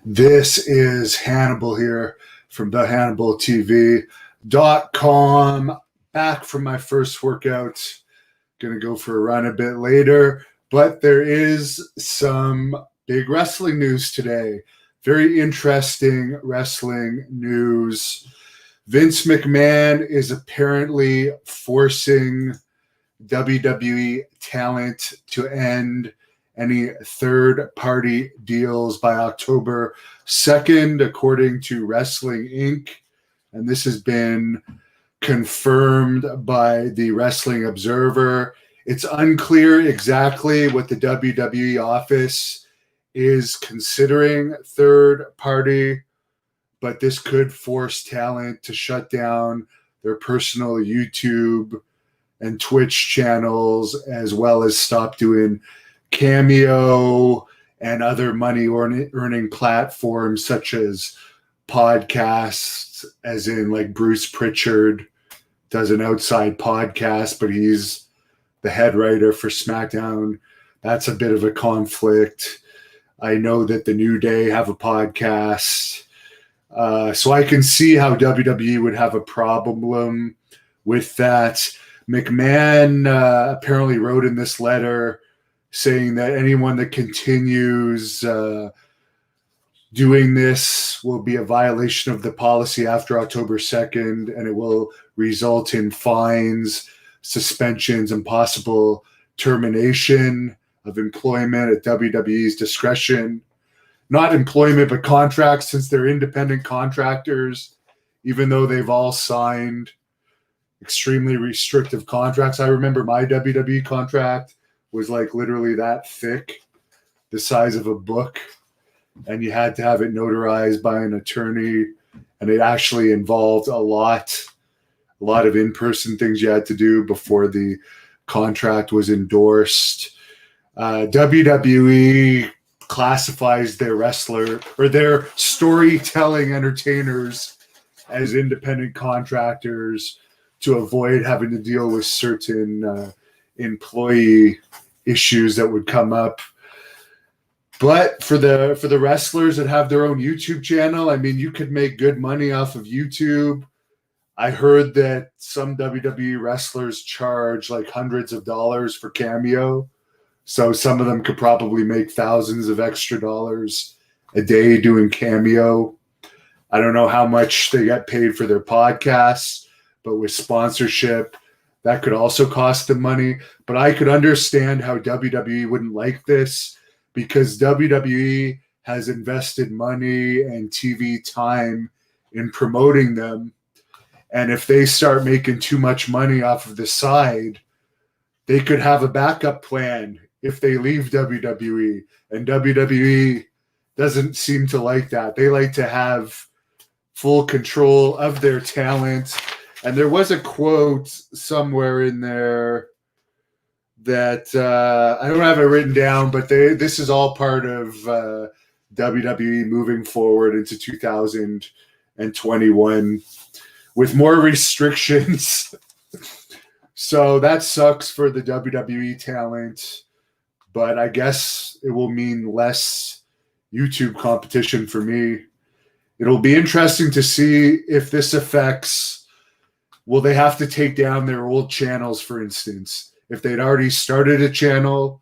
This is Hannibal here from the HannibalTV.com. Back from my first workout. Gonna go for a run a bit later, but there is some big wrestling news today. Very interesting wrestling news. Vince McMahon is apparently forcing WWE talent to end any third-party deals by October 2nd, according to Wrestling Inc. And this has been confirmed by the Wrestling Observer. It's unclear exactly what the WWE Office is considering third-party, but this could force talent to shut down their personal YouTube and Twitch channels, as well as stop doing Cameo and other money-earning platforms such as podcasts, as in like Bruce Pritchard does an outside podcast, but he's the head writer for SmackDown. That's a bit of a conflict. I know that the New Day have a podcast. So I can see how WWE would have a problem with that. McMahon apparently wrote in this letter saying that anyone that continues doing this will be a violation of the policy after October 2nd, and it will result in fines, suspensions, and possible termination of employment at WWE's discretion. Not employment, but contracts, since they're independent contractors, even though they've all signed extremely restrictive contracts. I remember my WWE contract was like literally that thick, the size of a book, and you had to have it notarized by an attorney, and it actually involved a lot of in-person things you had to do before the contract was endorsed. WWE classifies their wrestler or their storytelling entertainers as independent contractors to avoid having to deal with certain employee issues that would come up. But for the wrestlers that have their own YouTube channel, I mean, you could make good money off of YouTube. I heard that some WWE wrestlers charge like hundreds of dollars for Cameo. So some of them could probably make thousands of extra dollars a day doing Cameo. I don't know how much they get paid for their podcasts, but with sponsorship, that could also cost them money. But I could understand how WWE wouldn't like this, because WWE has invested money and TV time in promoting them. And if they start making too much money off of the side, they could have a backup plan if they leave WWE. And WWE doesn't seem to like that. They like to have full control of their talent. And there was a quote somewhere in there that I don't have it written down, but this is all part of WWE moving forward into 2021 with more restrictions. So that sucks for the WWE talent, but I guess it will mean less YouTube competition for me. It'll be interesting to see if this affects, will they have to take down their old channels, for instance? If they'd already started a channel,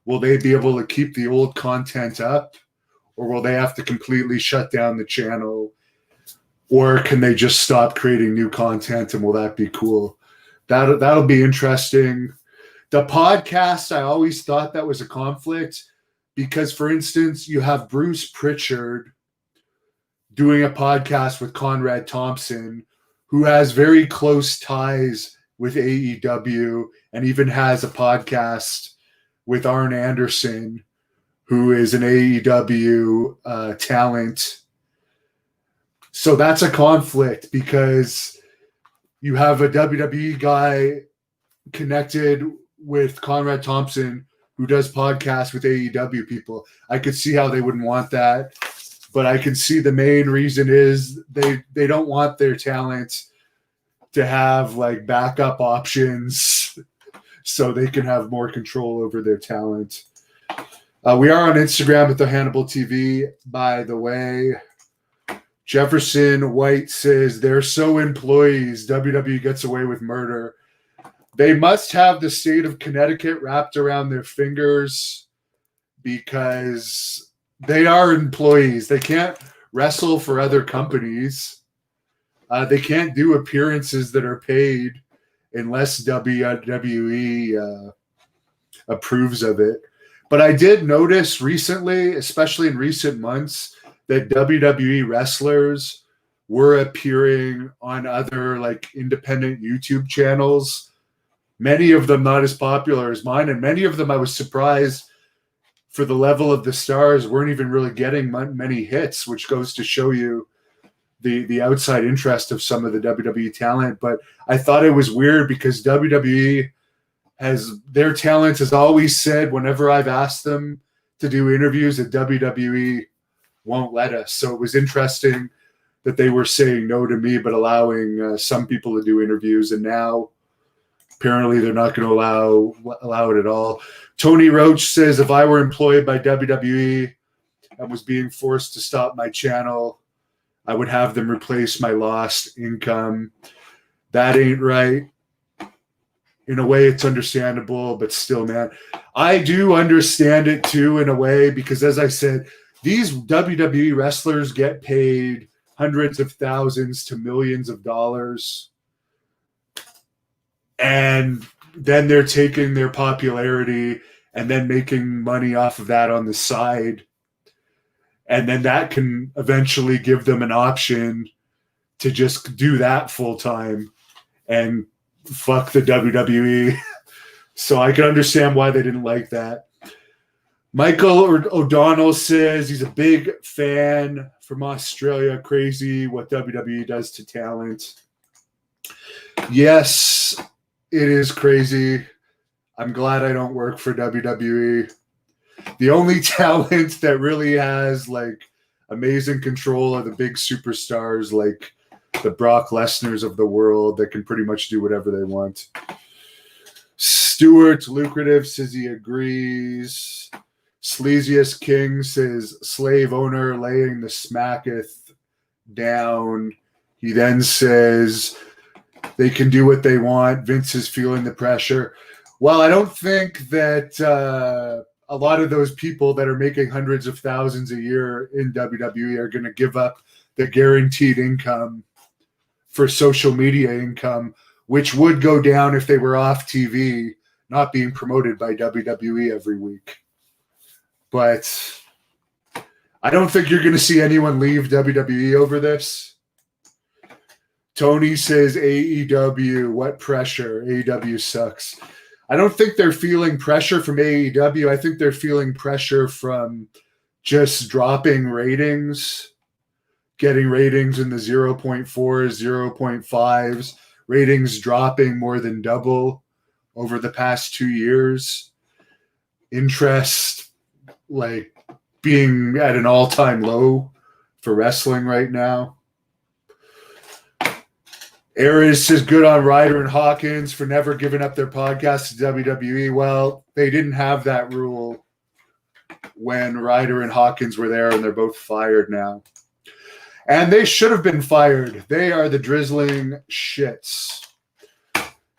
will they be able to keep the old content up? Or will they have to completely shut down the channel? Or can they just stop creating new content, and will that be cool? That'll be interesting. The podcast, I always thought that was a conflict because, for instance, you have Bruce Pritchard doing a podcast with Conrad Thompson, who has very close ties with AEW and even has a podcast with Arn Anderson, who is an AEW talent. So that's a conflict because you have a WWE guy connected with Conrad Thompson who does podcasts with AEW people. I could see how they wouldn't want that, but I can see the main reason is they don't want their talent to have like backup options so they can have more control over their talent. We are on Instagram at the Hannibal TV, by the way. Jefferson White says they're so employees. WWE gets away with murder. They must have the state of Connecticut wrapped around their fingers because they are employees. They can't wrestle for other companies. They can't do appearances that are paid unless WWE approves of it. But I did notice recently, especially in recent months, that WWE wrestlers were appearing on other like independent YouTube channels. Many of them not as popular as mine, and many of them I was surprised for the level of the stars weren't even really getting many hits, which goes to show you the outside interest of some of the WWE talent. But I thought it was weird because WWE has their talent has always said whenever I've asked them to do interviews that WWE won't let us. So it was interesting that they were saying no to me, but allowing some people to do interviews. And now apparently they're not going to allow it at all. Tony Roach says, if I were employed by WWE and was being forced to stop my channel, I would have them replace my lost income. That ain't right. In a way, it's understandable, but still, man, I do understand it too in a way because, as I said, these WWE wrestlers get paid hundreds of thousands to millions of dollars. And then they're taking their popularity and then making money off of that on the side. And then that can eventually give them an option to just do that full time and fuck the WWE. So I can understand why they didn't like that. Michael O'Donnell says he's a big fan from Australia. Crazy what WWE does to talent. Yes, it is crazy. I'm glad I don't work for WWE. The only talent that really has like amazing control are the big superstars like the Brock Lesnars of the world that can pretty much do whatever they want. Stuart Lucrative says he agrees. Sleaziest King says slave owner laying the smacketh down. He then says they can do what they want. Vince is feeling the pressure. Well, I don't think that a lot of those people that are making hundreds of thousands a year in WWE are going to give up the guaranteed income for social media income, which would go down if they were off TV, not being promoted by WWE every week. But I don't think you're going to see anyone leave WWE over this. Tony says AEW, what pressure? AEW sucks. I don't think they're feeling pressure from AEW. I think they're feeling pressure from just dropping ratings, getting ratings in the 0.4s, 0.5s, ratings dropping more than double over the past 2 years. Interest like being at an all-time low for wrestling right now. Aries says good on Ryder and Hawkins for never giving up their podcast to WWE. Well, they didn't have that rule when Ryder and Hawkins were there, and they're both fired now. And they should have been fired. They are the drizzling shits.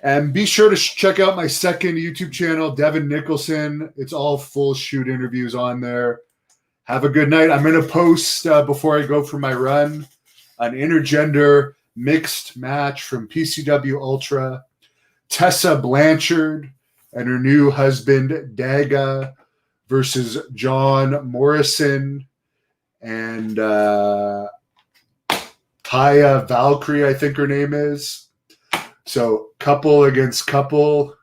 And be sure to check out my second YouTube channel, Devin Nicholson. It's all full shoot interviews on there. Have a good night. I'm going to post, before I go for my run, an intergender mixed match from PCW Ultra. Tessa Blanchard and her new husband, Daga, versus John Morrison and Taya Valkyrie, I think her name is. So couple against couple.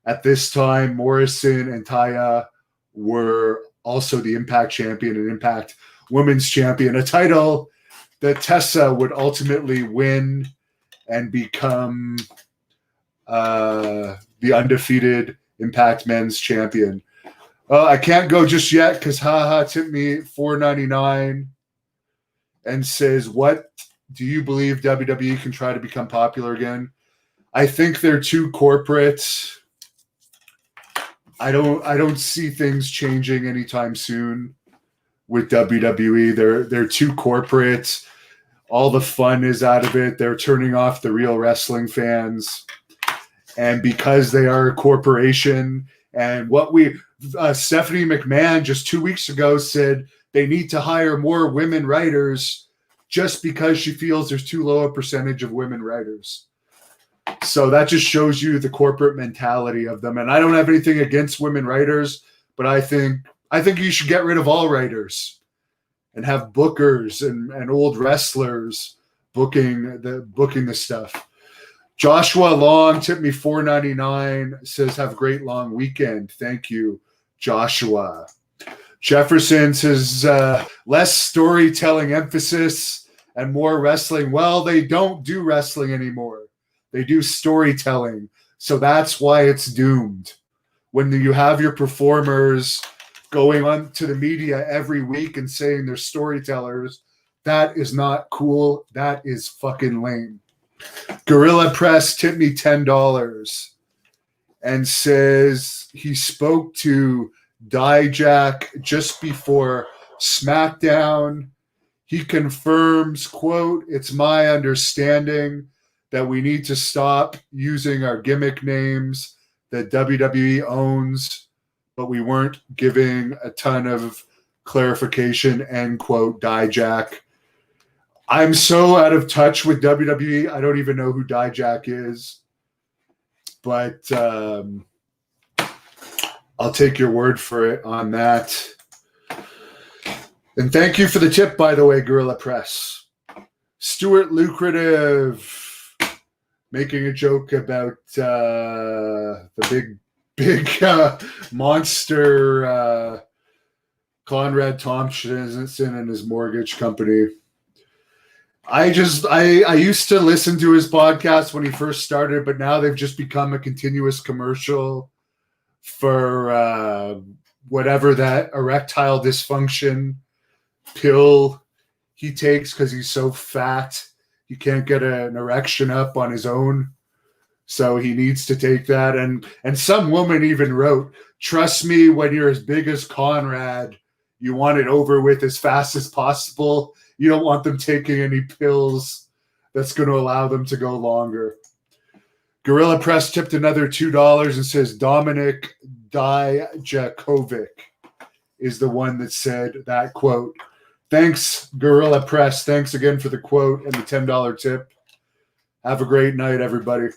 At this time, Morrison and Taya were also the Impact Champion and Impact Women's Champion, a title that Tessa would ultimately win and become the undefeated Impact Men's Champion. I can't go just yet because Haha tipped me $4.99 and says, what do you believe WWE can try to become popular again? I think they're too corporate. I don't see things changing anytime soon with WWE. They're too corporate. All the fun is out of it. They're turning off the real wrestling fans. And because they are a corporation, and Stephanie McMahon just 2 weeks ago said they need to hire more women writers just because she feels there's too low a percentage of women writers. So that just shows you the corporate mentality of them. And I don't have anything against women writers, but I think you should get rid of all writers and have bookers and old wrestlers booking the stuff. Joshua Long tipped me $4.99, says, have a great long weekend. Thank you, Joshua. Jefferson says, less storytelling emphasis and more wrestling. Well, they don't do wrestling anymore. They do storytelling. So that's why it's doomed. When you have your performers going on to the media every week and saying they're storytellers, that is not cool. That is fucking lame. Gorilla Press tipped me $10 and says he spoke to Dijak just before SmackDown. He confirms, quote, it's my understanding that we need to stop using our gimmick names that WWE owns, but we weren't giving a ton of clarification, end quote, Dijak. I'm so out of touch with WWE, I don't even know who Dijak is. But I'll take your word for it on that. And thank you for the tip, by the way, Gorilla Press. Stuart Lucrative making a joke about the big monster Conrad Thompson and his mortgage company. I used to listen to his podcast when he first started, but now they've just become a continuous commercial for whatever that erectile dysfunction pill he takes because he's so fat he can't get an erection up on his own. So he needs to take that. And some woman even wrote, trust me, when you're as big as Conrad, you want it over with as fast as possible. You don't want them taking any pills that's going to allow them to go longer. Gorilla Press tipped another $2 and says Dominic Dijakovic is the one that said that quote. Thanks, Gorilla Press. Thanks again for the quote and the $10 tip. Have a great night, everybody.